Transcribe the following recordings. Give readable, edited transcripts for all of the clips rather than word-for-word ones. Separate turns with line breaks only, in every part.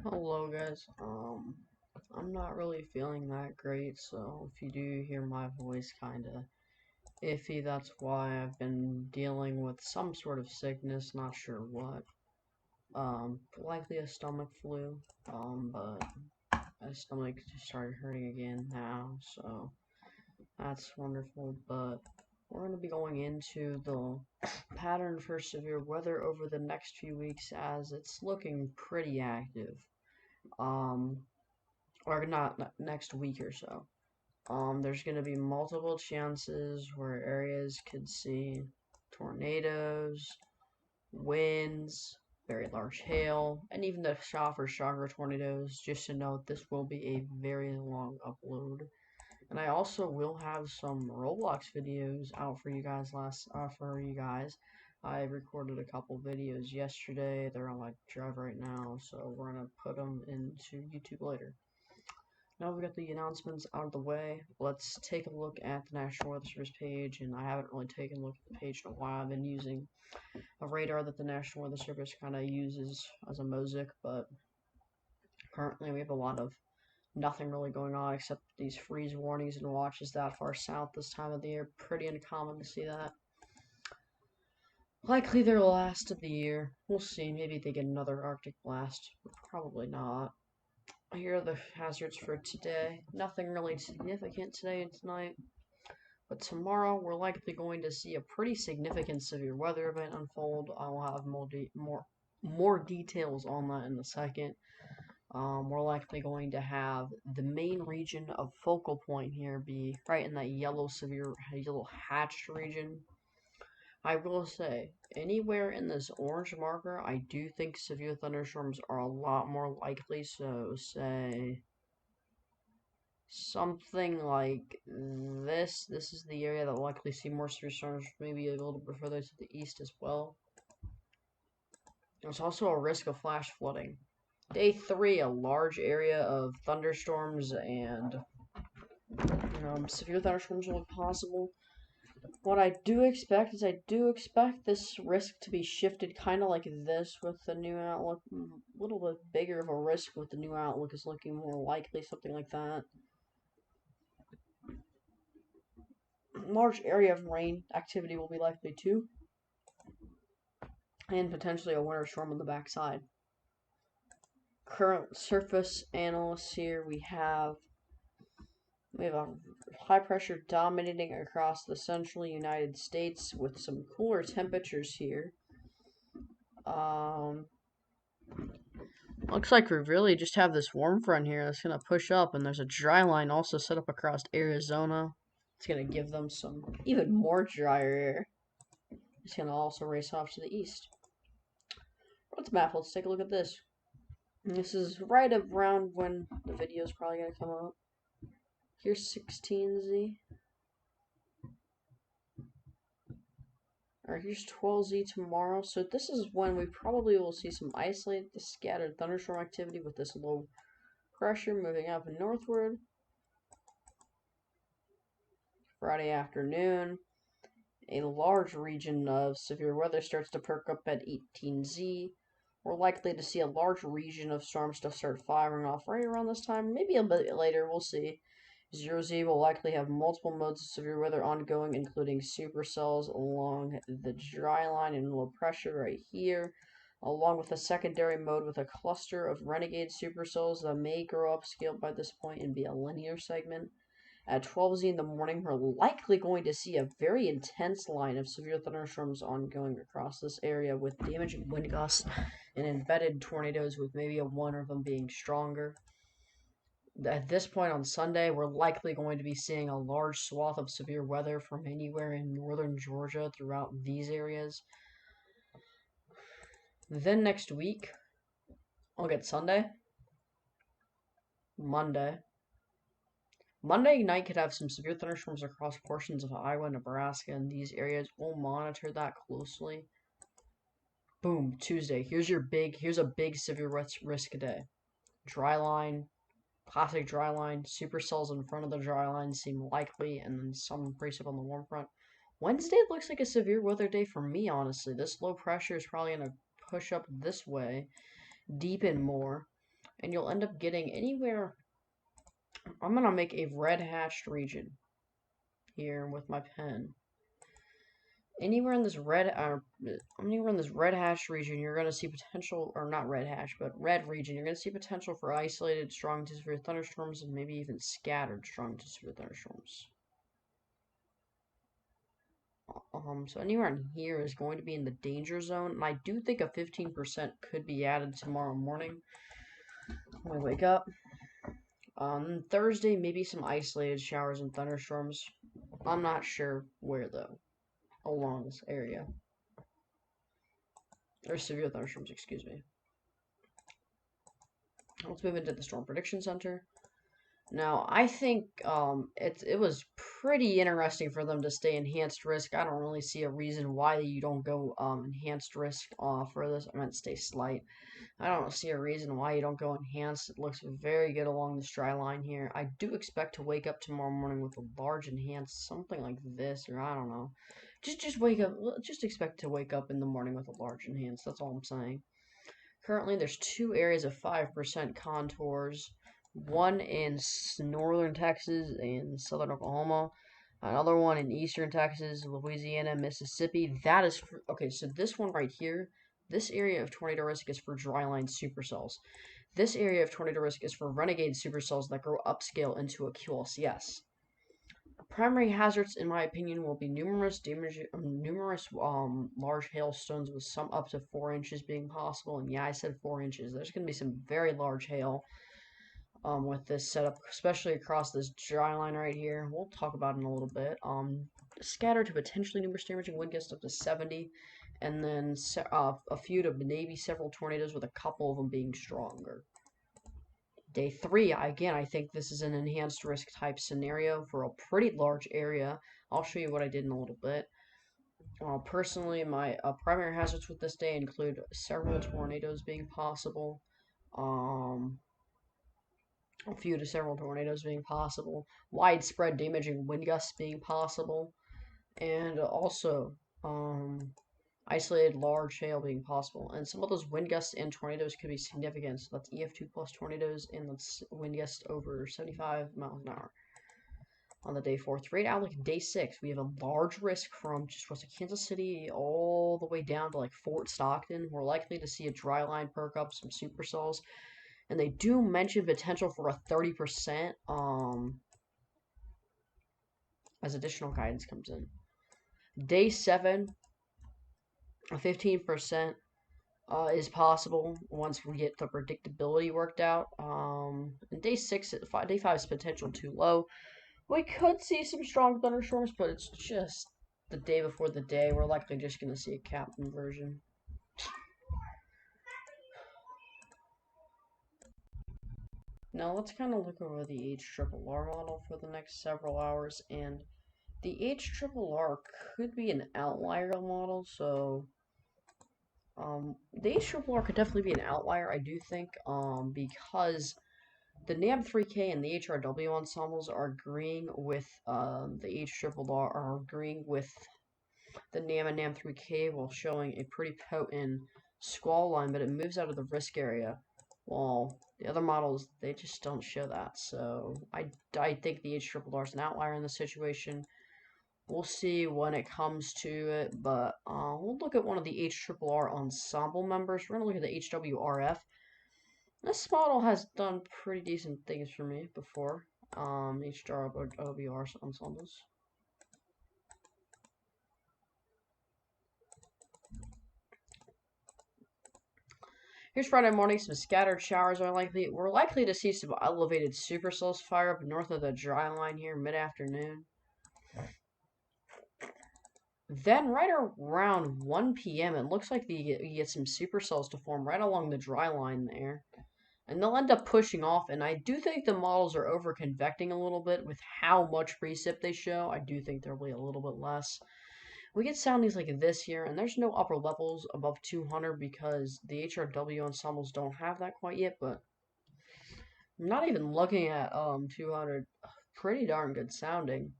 Hello guys. I'm not really feeling that great, so if you do hear my voice kinda iffy, that's why. I've been dealing with some sort of sickness, not sure what. Likely a stomach flu. But my stomach just started hurting again now, so that's wonderful. But we're gonna be going into the pattern for severe weather over the next few weeks as it's looking pretty active. Um, or not next week or so. There's going to be multiple chances where areas could see tornadoes, winds, very large hail, and even the stronger tornadoes. Just to note, this will be a very long upload. And I also will have some Roblox videos out for you guys. I recorded a couple videos yesterday. They're on my drive right now, so we're gonna put them into YouTube later. Now we've got the announcements out of the way. Let's take a look at the National Weather Service page, and I haven't really taken a look at the page in a while. I've been using a radar that the National Weather Service kind of uses as a mosaic, but currently we have a lot of nothing really going on except these freeze warnings and watches that far south this time of the year. Pretty uncommon to see that. Likely their last of the year. We'll see. Maybe they get another Arctic blast. Probably not. Here are the hazards for today. Nothing really significant today and tonight. But tomorrow, we're likely going to see a pretty significant severe weather event unfold. I'll have more details on that in a second. We're likely going to have the main region of focal point here be right in that yellow hatched region. I will say, anywhere in this orange marker, I do think severe thunderstorms are a lot more likely. So, say something like this. This is the area that will likely see more severe storms, maybe a little bit further to the east as well. There's also a risk of flash flooding. Day 3, a large area of thunderstorms and severe thunderstorms will be possible. What I do expect is I do expect this risk to be shifted kind of like this with the new outlook. A little bit bigger of a risk with the new outlook is looking more likely, something like that. Large area of rain activity will be likely too, and potentially a winter storm on the backside. Current surface analysts here, we have a high pressure dominating across the central United States with some cooler temperatures here. Looks like we really just have this warm front here that's going to push up, and there's a dry line also set up across Arizona. It's going to give them some even more drier air. It's going to also race off to the east. What's the map? Let's take a look at this. This is right around when the video is probably going to come up. Here's 16Z. Alright, here's 12Z tomorrow. So this is when we probably will see some isolated scattered thunderstorm activity with this low pressure moving up and northward. Friday afternoon, a large region of severe weather starts to perk up at 18Z. We're likely to see a large region of storms to start firing off right around this time. Maybe a bit later, we'll see. 0Z will likely have multiple modes of severe weather ongoing, including supercells along the dry line and low pressure right here, along with a secondary mode with a cluster of renegade supercells that may grow upscale by this point and be a linear segment. At 12Z in the morning, we're likely going to see a very intense line of severe thunderstorms ongoing across this area with damaging wind gusts and embedded tornadoes, with maybe one of them being stronger. At this point on Sunday, we're likely going to be seeing a large swath of severe weather from anywhere in northern Georgia throughout these areas. Then next week, I'll get Sunday, Monday. Monday night could have some severe thunderstorms across portions of Iowa, Nebraska, and these areas. We'll monitor that closely. Boom, Tuesday. Here's a big severe risk day. Dry line, classic dry line, supercells in front of the dry line seem likely, and then some precip on the warm front. Wednesday looks like a severe weather day for me, honestly. This low pressure is probably going to push up this way, deepen more, and you'll end up getting anywhere. I'm gonna make a red hatched region here with my pen. Anywhere in this red hash region, you're going to see potential, or not red hash, but red region, you're going to see potential for isolated strong to severe thunderstorms and maybe even scattered strong to severe thunderstorms. So anywhere in here is going to be in the danger zone, and I do think a 15% could be added tomorrow morning when we wake up. On Thursday, maybe some isolated showers and thunderstorms. I'm not sure where though, along this area. Or severe thunderstorms, excuse me. Let's move into the Storm Prediction Center. Now, I think it was pretty interesting for them to stay enhanced risk. I don't really see a reason why you don't go enhanced risk for this. I meant stay slight. I don't see a reason why you don't go enhanced. It looks very good along this dry line here. I do expect to wake up tomorrow morning with a large enhanced, something like this, or I don't know. Just wake up. Just expect to wake up in the morning with a large enhanced. That's all I'm saying. Currently, there's 2 areas of 5% contours. One in northern Texas and southern Oklahoma. Another one in eastern Texas, Louisiana, Mississippi. That is for, okay, so this one right here, this area of tornado risk is for dryline supercells. This area of tornado risk is for renegade supercells that grow upscale into a QLCS. Primary hazards, in my opinion, will be numerous large hailstones with some up to 4 inches being possible. And yeah, I said 4 inches. There's going to be some very large hail with this setup, especially across this dry line right here. We'll talk about it in a little bit. Scattered to potentially numerous damaging wind gusts up to 70, and then a few to maybe several tornadoes with a couple of them being stronger. Day 3, again, I think this is an enhanced risk type scenario for a pretty large area. I'll show you what I did in a little bit. Personally, my primary hazards with this day include several tornadoes being possible, a few to several tornadoes being possible, widespread damaging wind gusts being possible, and also isolated large hail being possible. And some of those wind gusts and tornadoes could be significant. So that's EF2 plus tornadoes, and that's wind gusts over 75 miles an hour. On the day 4 3 outlook, day 6, we have a large risk from just west of Kansas City all the way down to like Fort Stockton. We're likely to see a dry line perk up, some supercells, and they do mention potential for a 30% as additional guidance comes in. Day 7, a 15% is possible once we get the predictability worked out. And day 5 is potential too low. We could see some strong thunderstorms, but it's just the day before the day. We're likely just going to see a cap inversion. Now let's kind of look over the HRRR model for the next several hours, and the HRRR could be an outlier model, so the HRRR could definitely be an outlier, I do think, because the NAM3K and the HRW ensembles are agreeing with the HRRR, are agreeing with the NAM and NAM3K while showing a pretty potent squall line, but it moves out of the risk area. While the other models, they just don't show that. So I think the HRRR is an outlier in this situation. We'll see when it comes to it, but we'll look at one of the HRRR ensemble members. We're going to look at the HWRF. This model has done pretty decent things for me before. HWR ensembles. Here's Friday morning. Some scattered showers are likely. We're likely to see some elevated supercells fire up north of the dry line here mid-afternoon. Then right around 1 p.m., it looks like you get some supercells to form right along the dry line there. And they'll end up pushing off, and I do think the models are over-convecting a little bit with how much precip they show. I do think there'll be a little bit less. We get soundings like this here, and there's no upper levels above 200 because the HRW ensembles don't have that quite yet, but I'm not even looking at 200. Pretty darn good sounding.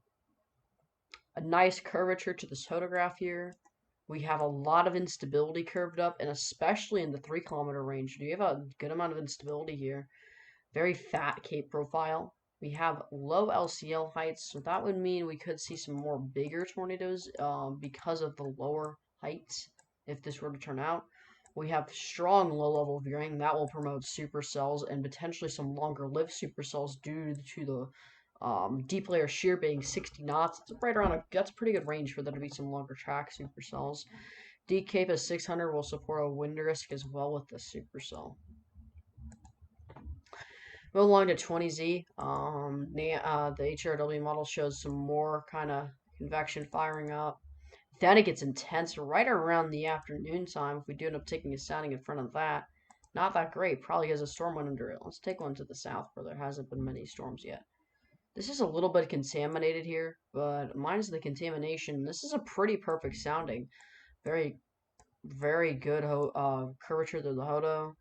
A nice curvature to this photograph here. We have a lot of instability curved up, and especially in the 3 kilometer range. We have a good amount of instability here. Very fat cape profile. We have low LCL heights, so that would mean we could see some more bigger tornadoes because of the lower heights, if this were to turn out. We have strong low-level veering. That will promote supercells and potentially some longer-lived supercells due to the deep layer shear being 60 knots. It's right around that's a pretty good range for there to be some longer track supercells. D cape at 600 will support a wind risk as well with the supercell. Move along to 20Z. The HRW model shows some more kind of convection firing up. Then it gets intense right around the afternoon time. If we do end up taking a sounding in front of that, not that great. Probably has a storm went under it. Let's take one to the south where there hasn't been many storms yet. This is a little bit contaminated here, but minus the contamination, this is a pretty perfect sounding. Very, very good curvature to the Hodo.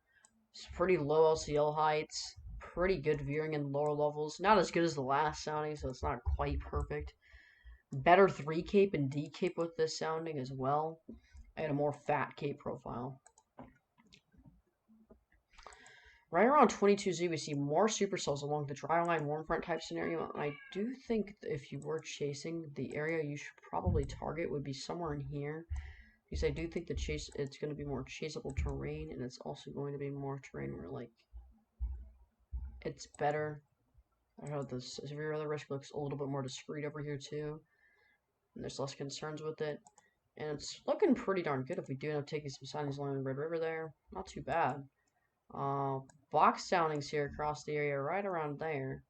It's pretty low LCL heights. Pretty good veering in lower levels. Not as good as the last sounding, so it's not quite perfect. Better 3 cape and D cape with this sounding as well. And a more fat cape profile. Right around 22Z, we see more supercells along the dry line warm front type scenario. And I do think if you were chasing, the area you should probably target would be somewhere in here. Because I do think it's going to be more chaseable terrain, and it's also going to be more terrain where, like, it's better. I know the severe weather risk looks a little bit more discreet over here too, and there's less concerns with it. And it's looking pretty darn good if we do end up taking some soundings along the Red River there. Not too bad. Box soundings here across the area right around there.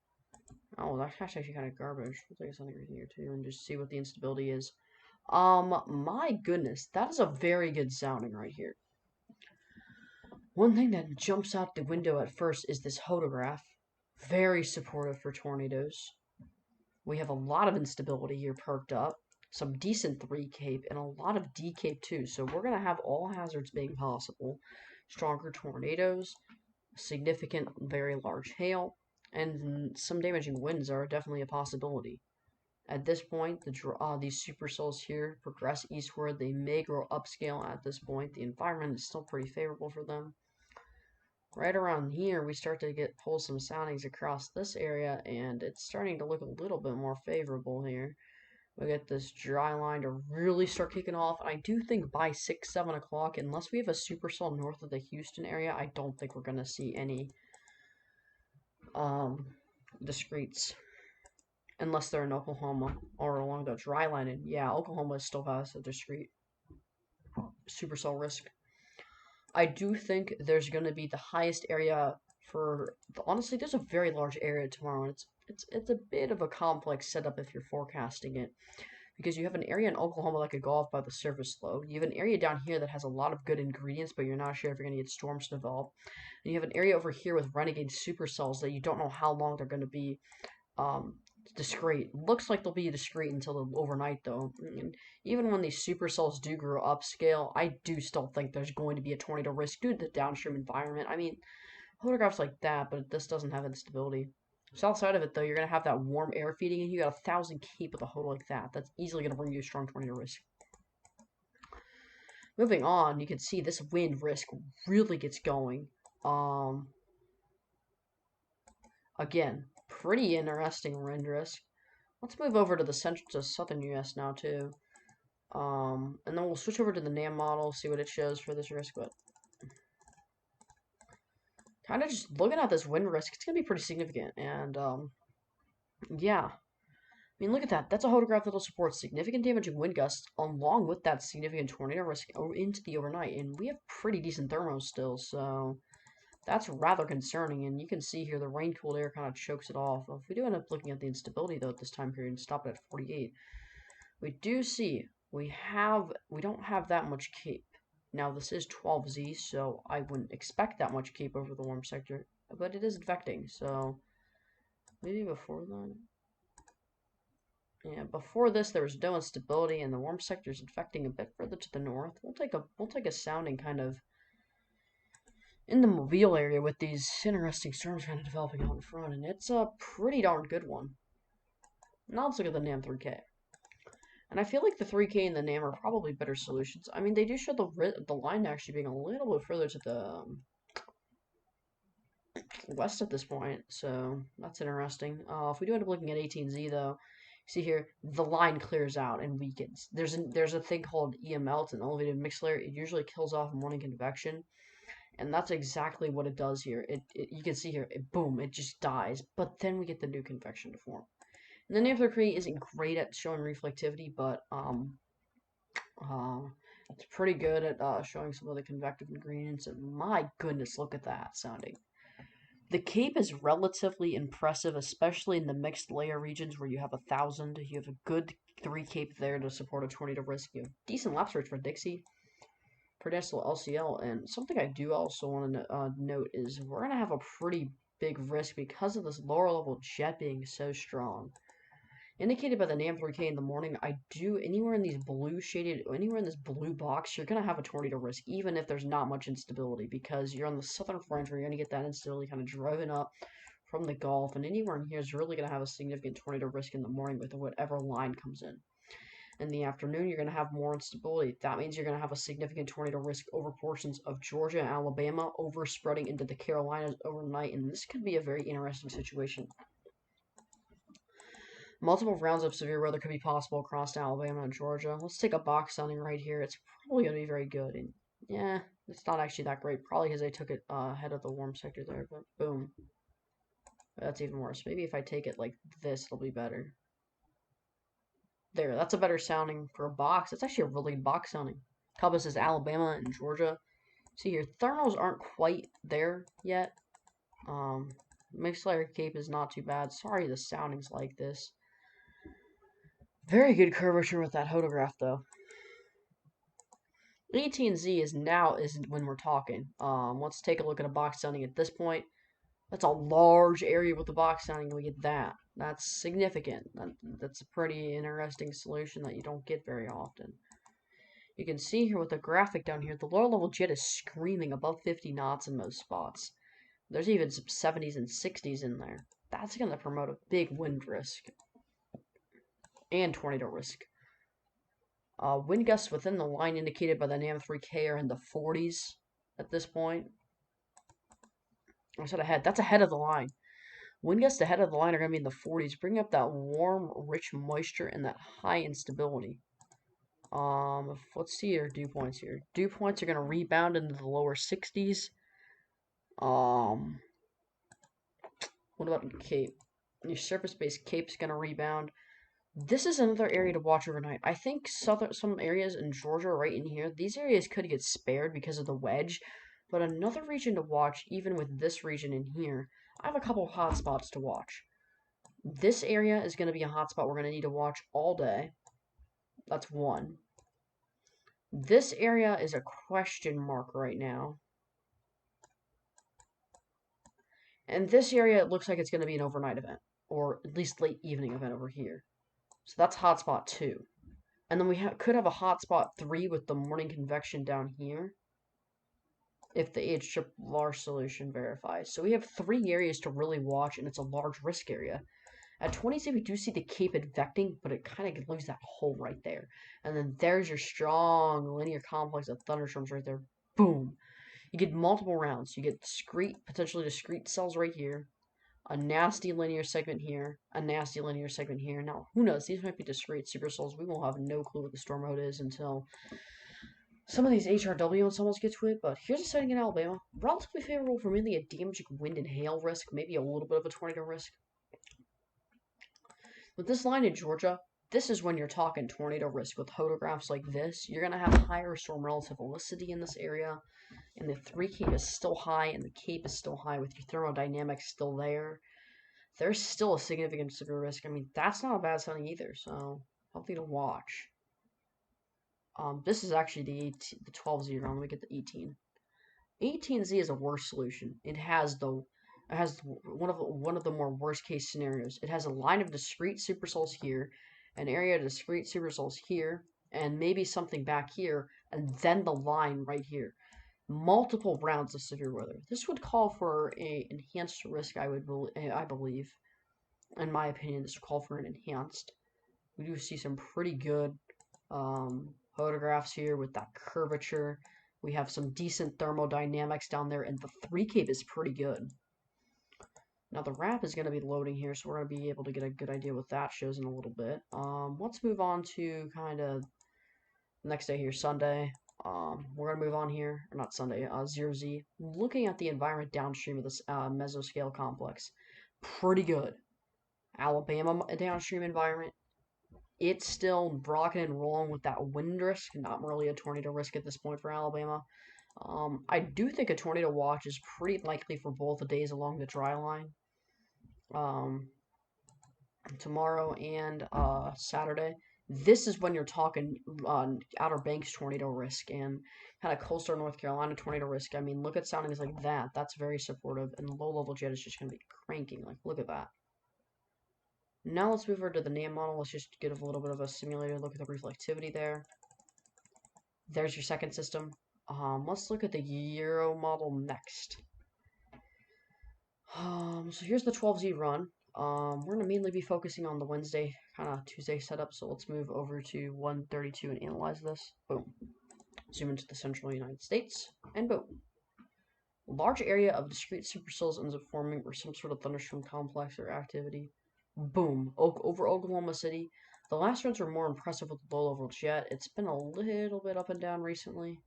Oh, that's actually kind of garbage. We'll take something right here too and just see what the instability is. My goodness, that is a very good sounding right here. One thing that jumps out the window at first is this photograph. Very supportive for tornadoes. We have a lot of instability here perked up. Some decent 3 cape and a lot of D cape too. So we're going to have all hazards being possible. Stronger tornadoes, significant, very large hail, and some damaging winds are definitely a possibility. At this point, these supercells here progress eastward. They may grow upscale at this point. The environment is still pretty favorable for them. Right around here, we start to pull some soundings across this area, and it's starting to look a little bit more favorable here. We get this dry line to really start kicking off, and I do think by 6, 7 o'clock, unless we have a supercell north of the Houston area, I don't think we're going to see any discretes. Unless they're in Oklahoma or along the dry line, and yeah, Oklahoma still has a discrete supercell risk. I do think there's going to be the highest area for honestly. There's a very large area tomorrow, and it's a bit of a complex setup if you're forecasting it, because you have an area in Oklahoma that could go off by the surface low. You have an area down here that has a lot of good ingredients, but you're not sure if you're going to get storms to develop. And you have an area over here with renegade supercells that you don't know how long they're going to be discrete. Looks like they'll be discrete until the overnight, though. And even when these supercells do grow upscale, I do still think there's going to be a tornado risk due to the downstream environment. I mean, photographs like that, but this doesn't have instability. South side of it, though, you're going to have that warm air feeding in. You got 1,000 cape with a HODA like that. That's easily going to bring you a strong tornado risk. Moving on, you can see this wind risk really gets going. Again, pretty interesting wind risk. Let's move over to the central to southern US now too. And then we'll switch over to the NAM model, see what it shows for this risk, but kind of just looking at this wind risk, it's gonna be pretty significant. And yeah. I mean, look at that. That's a photograph that'll support significant damaging wind gusts along with that significant tornado risk into the overnight. And we have pretty decent thermos still, so that's rather concerning, and you can see here the rain-cooled air kind of chokes it off. If we do end up looking at the instability, though, at this time period and stop it at 48, we do see we don't have that much cape. Now, this is 12Z, so I wouldn't expect that much cape over the warm sector, but it is infecting, so maybe before then. Yeah, before this there was no instability, and the warm sector is infecting a bit further to the north. We'll take a sounding kind of in the Mobile area with these interesting storms kind of developing out in front, and it's a pretty darn good one. Now let's look at the NAM 3K. And I feel like the 3K and the NAM are probably better solutions. I mean, they do show the line actually being a little bit further to the west at this point, so that's interesting. If we do end up looking at 18Z though, see here the line clears out and weakens. There's a thing called EML, it's an elevated mixed layer. It usually kills off morning convection, and that's exactly what it does here. You can see here, boom, it just dies. But then we get the new convection to form. And the Namthocrete isn't great at showing reflectivity, but uh, it's pretty good at showing some of the convective ingredients. And my goodness, look at that sounding. The cape is relatively impressive, especially in the mixed layer regions where you have 1,000. You have a good 3 cape there to support a tornado risk. You have decent lapse rates for Dixie, Predestal LCL, and something I do also want to note is we're going to have a pretty big risk because of this lower level jet being so strong. Indicated by the NAM 3K in the morning, I do anywhere in these blue shaded, anywhere in this blue box, you're going to have a tornado risk, even if there's not much instability, because you're on the southern fringe where you're going to get that instability kind of driven up from the Gulf, and anywhere in here is really going to have a significant tornado risk in the morning with whatever line comes in. In the afternoon, you're going to have more instability. That means you're going to have a significant tornado risk over portions of Georgia and Alabama, over spreading into the Carolinas overnight, and this could be a very interesting situation. Multiple rounds of severe weather could be possible across Alabama and Georgia. Let's take a box sounding right here. It's probably going to be very good. And yeah, it's not actually that great. Probably because I took it ahead of the warm sector there. But boom. That's even worse. Maybe if I take it like this, it'll be better. There, that's a better sounding for a box. That's actually a really good box sounding. Columbus is Alabama and Georgia. See here, thermals aren't quite there yet. Mixed layer cape is not too bad. Sorry the sounding's like this. Very good curvature with that photograph, though. 18Z is when we're talking. Let's take a look at a box sounding at this point. That's a large area with the box sounding, and we get that. That's significant. That's a pretty interesting solution that you don't get very often. You can see here with the graphic down here, the lower level jet is screaming above 50 knots in most spots. There's even some 70s and 60s in there. That's going to promote a big wind risk and tornado risk. Wind gusts within the line indicated by the NAM 3K are in the 40s at this point. I said ahead. That's ahead of the line. Wind gusts ahead of the line are going to be in the 40s, bringing up that warm, rich moisture and that high instability. Let's see your dew points here. Dew points are going to rebound into the lower 60s. What about your cape? Your surface-based cape's going to rebound. This is another area to watch overnight. I think some areas in Georgia right in here, these areas could get spared because of the wedge, but another region to watch, even with this region in here, I have a couple hot spots to watch. This area is going to be a hot spot we're going to need to watch all day. That's one. This area is a question mark right now. And this area, it looks like it's going to be an overnight event, or at least late evening event over here. So that's hotspot 2. And then we could have a hotspot 3 with the morning convection down here, if the H-large solution verifies. So we have 3 areas to really watch, and it's a large risk area. At 20C, we do see the cape advecting, but it kind of leaves that hole right there. And then there's your strong linear complex of thunderstorms right there. Boom. You get multiple rounds. You get potentially discrete cells right here, a nasty linear segment here, a nasty linear segment here. Now, who knows? These might be discrete supercells. We will have no clue what the storm mode is until some of these HRW and almost get to it. But here's a setting in Alabama. Relatively favorable for mainly a damaging wind and hail risk, maybe a little bit of a tornado risk. With this line in Georgia, this is when you're talking tornado risk with photographs like this. You're going to have higher storm relative velocity in this area. And the 3 cape is still high, and the cape is still high with your thermodynamics still there. There's still a significant severe risk. I mean, that's not a bad sounding either, so something to watch. This is actually the 12Z round. Let me get the 18. 18Z is a worse solution. It has one of the more worst case scenarios. It has a line of discrete supercells here, an area of discrete supercells here, and maybe something back here, and then the line right here. Multiple rounds of severe weather. This would call for a enhanced risk, I believe. In my opinion, this would call for an enhanced. We do see some pretty good photographs here with that curvature. We have some decent thermodynamics down there, and the 3 cape is pretty good. Now the wrap is going to be loading here, so we're going to be able to get a good idea what that shows in a little bit. Let's move on to kind of next day here, Sunday. We're going to move on here, or not Sunday, 0Z. Looking at the environment downstream of this mesoscale complex. Pretty good. Alabama downstream environment. It's still rocking and rolling with that wind risk. Not really a tornado risk at this point for Alabama. I do think a tornado watch is pretty likely for both the days along the dry line. Tomorrow and Saturday. This is when you're talking Outer Banks tornado risk and kind of coastal North Carolina tornado risk. I mean, look at soundings like that. That's very supportive. And the low-level jet is just going to be cranking. Like, look at that. Now let's move over to the NAM model. Let's just get a little bit of a simulated look at the reflectivity there. There's your second system. Let's look at the Euro model next. So here's the 12Z run. We're gonna mainly be focusing on the Wednesday, kind of Tuesday setup. So let's move over to 132 and analyze this. Boom. Zoom into the central United States, and boom. Large area of discrete supercells ends up forming or some sort of thunderstorm complex or activity. Boom. Over Oklahoma City. The last runs were more impressive with the low-level jet. It's been a little bit up and down recently.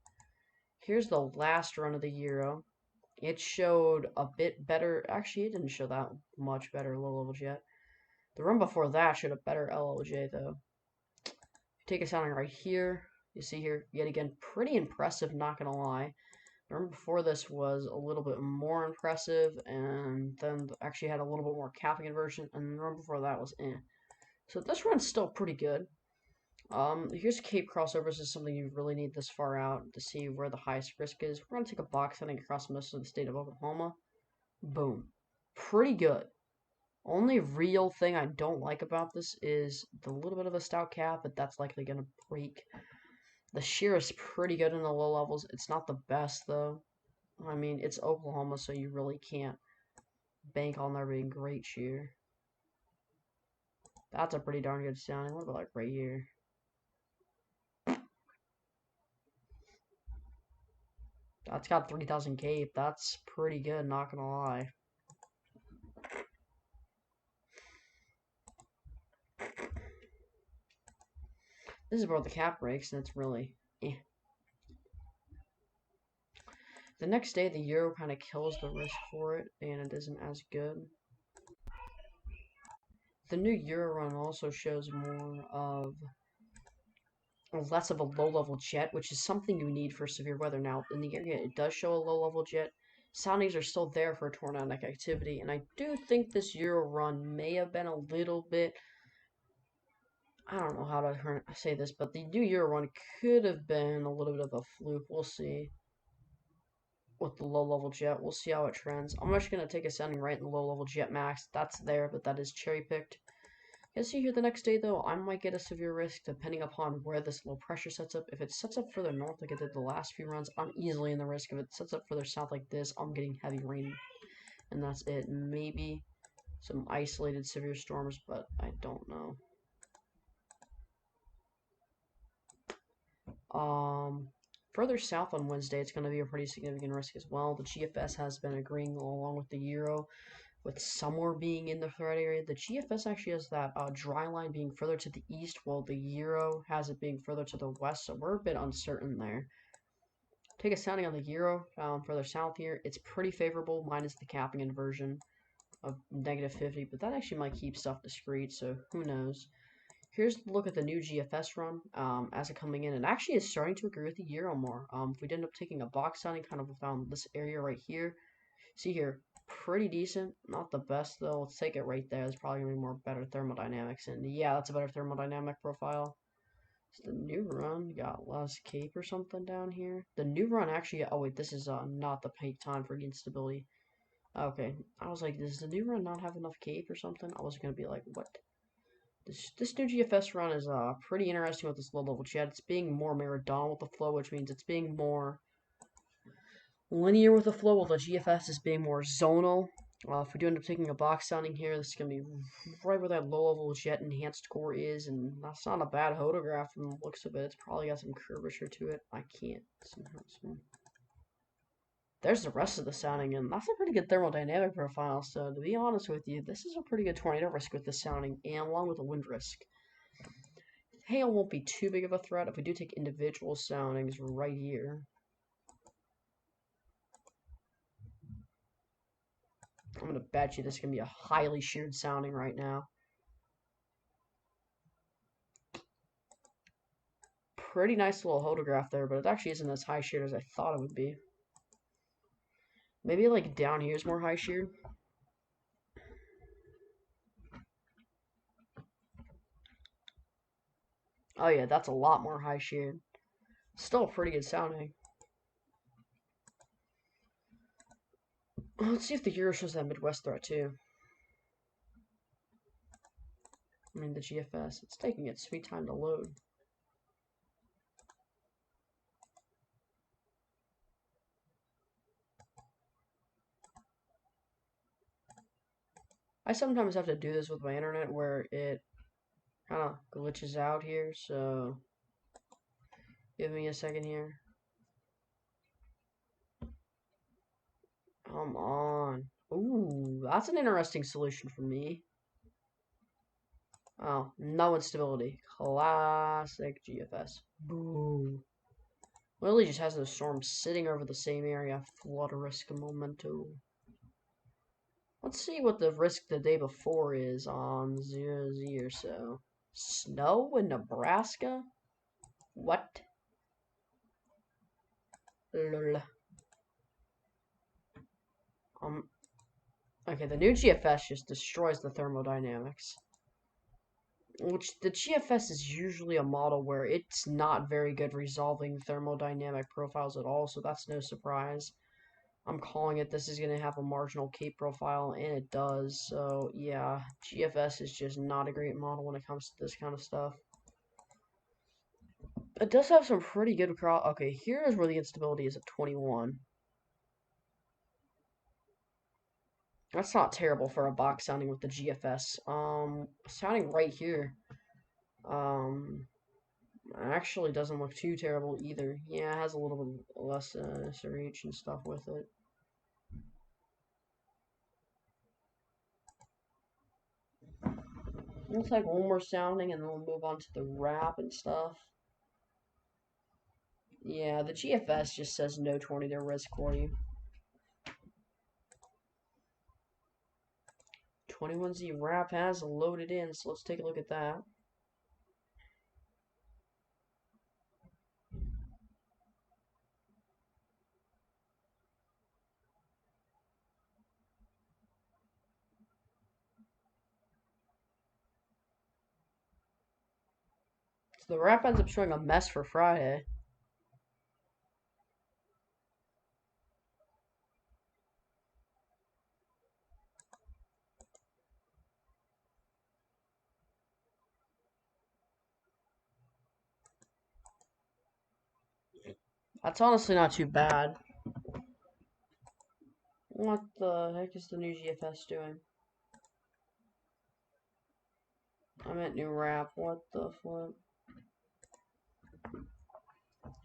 Here's the last run of the Euro. It showed a bit better. Actually, it didn't show that much better low-level jet. The run before that showed a better LLJ, though. If you take a sounding right here, you see here, yet again, pretty impressive, not going to lie. The run before this was a little bit more impressive, and then actually had a little bit more capping inversion, and the run before that was eh. So this run's still pretty good. Here's Cape crossovers. This is something you really need this far out to see where the highest risk is. We're going to take a box heading across most of the state of Oklahoma. Boom. Pretty good. Only real thing I don't like about this is the little bit of a stout cap, but that's likely going to break. The shear is pretty good in the low levels. It's not the best, though. I mean, it's Oklahoma, so you really can't bank on there being great shear. That's a pretty darn good sounding. What about like right here? That's got 3,000 cape. That's pretty good, not gonna lie. This is where the cap breaks, and it's really eh. The next day, the Euro kind of kills the risk for it, and it isn't as good. The new Euro run also shows more of less of a low-level jet, which is something you need for severe weather. Now, in the area, it does show a low-level jet. Soundings are still there for tornadic activity, and I do think this Euro run may have been a little bit, I don't know how to say this, but the new Euro run could have been a little bit of a fluke. We'll see. With the low-level jet, we'll see how it trends. I'm just going to take a sounding right in the low-level jet max. That's there, but that is cherry-picked. As you hear the next day, though, I might get a severe risk depending upon where this low pressure sets up. If it sets up further north like it did the last few runs, I'm easily in the risk. If it sets up further south like this, I'm getting heavy rain. And that's it. Maybe some isolated severe storms, but I don't know. Further south on Wednesday, it's going to be a pretty significant risk as well. The GFS has been agreeing along with the Euro with somewhere being in the threat area. The GFS actually has that dry line being further to the east, while the Euro has it being further to the west, so we're a bit uncertain there. Take a sounding on the Euro further south here. It's pretty favorable, minus the capping inversion of -50, but that actually might keep stuff discreet, so who knows. Here's a look at the new GFS run as it coming in. It actually is starting to agree with the Euro more. If we end up taking a box sounding kind of found this area right here, see here, pretty decent. Not the best, though. Let's take it right there. There's probably going to be more better thermodynamics. And yeah, that's a better thermodynamic profile. So the new run got less cape or something down here. The new run actually, oh wait, this is not the peak time for instability. Okay, I was like, does the new run not have enough cape or something? I was going to be like, what? This new GFS run is pretty interesting with this low-level jet. It's being more meridional with the flow, which means it's being more linear with the flow, while the GFS is being more zonal. If we do end up taking a box sounding here, this is going to be right where that low-level jet enhanced core is, and that's not a bad photograph from the looks of it. It's probably got some curvature to it. I can't somehow. There's the rest of the sounding, and that's a pretty good thermodynamic profile. So to be honest with you, this is a pretty good tornado risk with the sounding, and along with the wind risk. Hail won't be too big of a threat if we do take individual soundings right here. I'm gonna bet you this is gonna be a highly sheared sounding right now. Pretty nice little photograph there, but it actually isn't as high sheared as I thought it would be. Maybe like down here is more high sheared. Oh yeah, that's a lot more high sheared. Still pretty good sounding. Let's see if the Euro shows that Midwest threat too. I mean the GFS. It's taking its sweet time to load. I sometimes have to do this with my internet where it kind of glitches out here, so give me a second here. Come on. Ooh, that's an interesting solution for me. Oh, no instability. Classic GFS. Boo. Literally just has those storms sitting over the same area. Flood risk momento. Let's see what the risk the day before is on 0Z or so. Snow in Nebraska? What? Lol. Okay, the new GFS just destroys the thermodynamics. Which, the GFS is usually a model where it's not very good resolving thermodynamic profiles at all, so that's no surprise. I'm calling it this is going to have a marginal cape profile, and it does, so yeah, GFS is just not a great model when it comes to this kind of stuff. It does have some pretty good okay, here is where the instability is at 21. That's not terrible for a box sounding with the GFS. Sounding right here. Actually doesn't look too terrible either. Yeah, it has a little bit less SRH and stuff with it. We'll take one more sounding and then we'll move on to the wrap and stuff. Yeah, the GFS just says no tornado risk for you. 21Z wrap has loaded in, so let's take a look at that. So the wrap ends up showing a mess for Friday. That's honestly not too bad. What the heck is the new GFS doing? I meant new wrap. What the flip?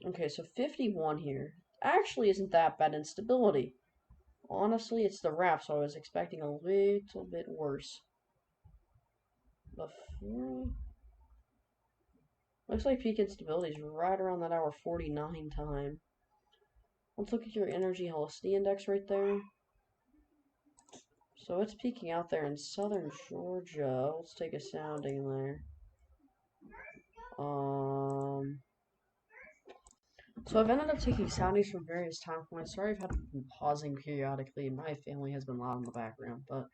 Okay, so 51 here. Actually isn't that bad instability. Honestly, it's the wrap, so I was expecting a little bit worse. Looks like peak instability is right around that hour 49 time. Let's look at your energy helicity index right there. So it's peaking out there in southern Georgia. Let's take a sounding there. So I've ended up taking soundings from various time points. Sorry I've had been pausing periodically. My family has been loud in the background, but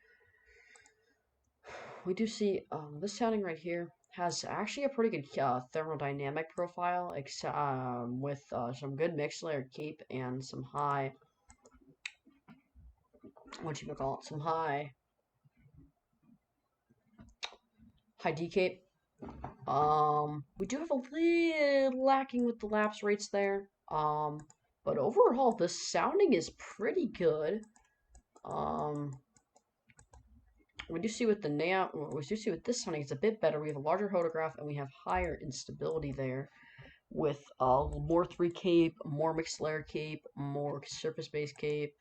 we do see this sounding right here has actually a pretty good thermodynamic profile, with some good mixed layer cape and some high, some high D cape. We do have a little lacking with the lapse rates there. But overall, the sounding is pretty good. we do see with the we do see with this sounding it's a bit better. We have a larger photograph and we have higher instability there with more 3 cape, more mixed layer cape, more surface based cape,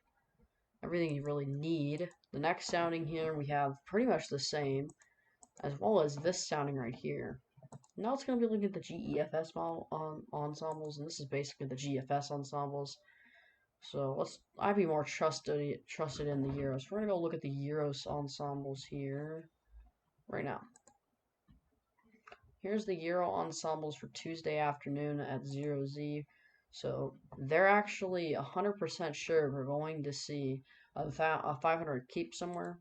everything you really need. The next sounding here we have pretty much the same, as well as this sounding right here. Now it's going to be looking at the GEFS model ensembles, and this is basically the GFS ensembles. So I'd be more trusted in the Euros. We're gonna go look at the Euros ensembles here right now. Here's the Euro ensembles for Tuesday afternoon at 0Z. So they're actually 100% sure we're going to see a 500 keep somewhere.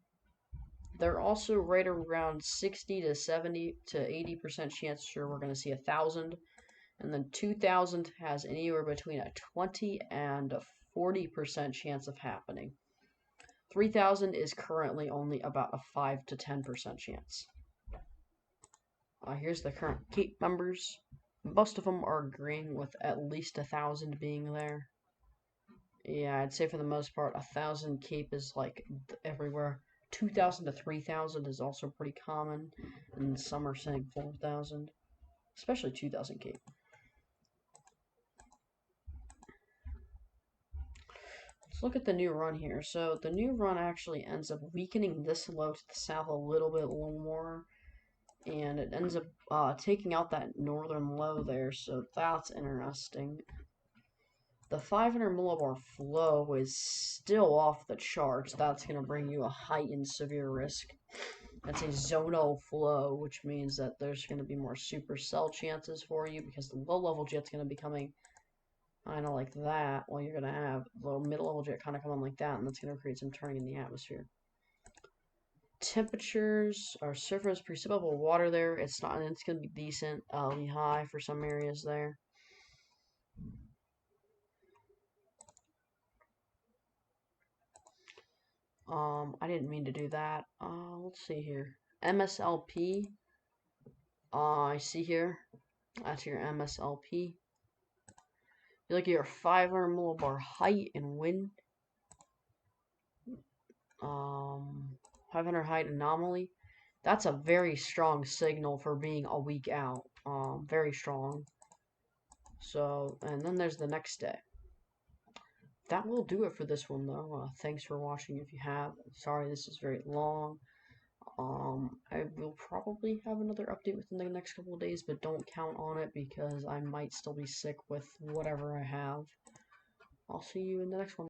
They're also right around 60 to 70 to 80% chance sure we're going to see 1,000. And then 2,000 has anywhere between a 20 and a 40% chance of happening. 3,000 is currently only about a 5 to 10% chance. Here's the current cape numbers. Most of them are agreeing with at least 1,000 being there. Yeah, I'd say for the most part, 1,000 cape is like everywhere. 2,000 to 3,000 is also pretty common, and some are saying 4,000, especially 2,000 cape. Let's look at the new run here. So the new run actually ends up weakening this low to the south a little bit more, and it ends up taking out that northern low there, so that's interesting. The 500 millibar flow is still off the charts. That's going to bring you a heightened severe risk. That's a zonal flow, which means that there's going to be more supercell chances for you because the low level jet's going to be coming kind of like that, while you're going to have the mid-level jet kind of come on like that, and that's going to create some turning in the atmosphere. Temperatures are surface precipitable water there. It's going to be decently high for some areas there. I didn't mean to do that. Let's see here. MSLP. I see here. That's your MSLP. You look at your 500 millibar height and wind. 500 height anomaly. That's a very strong signal for being a week out. Very strong. So, and then there's the next day. That will do it for this one, though. Thanks for watching if you have. Sorry this is very long. I will probably have another update within the next couple of days, but don't count on it because I might still be sick with whatever I have. I'll see you in the next one.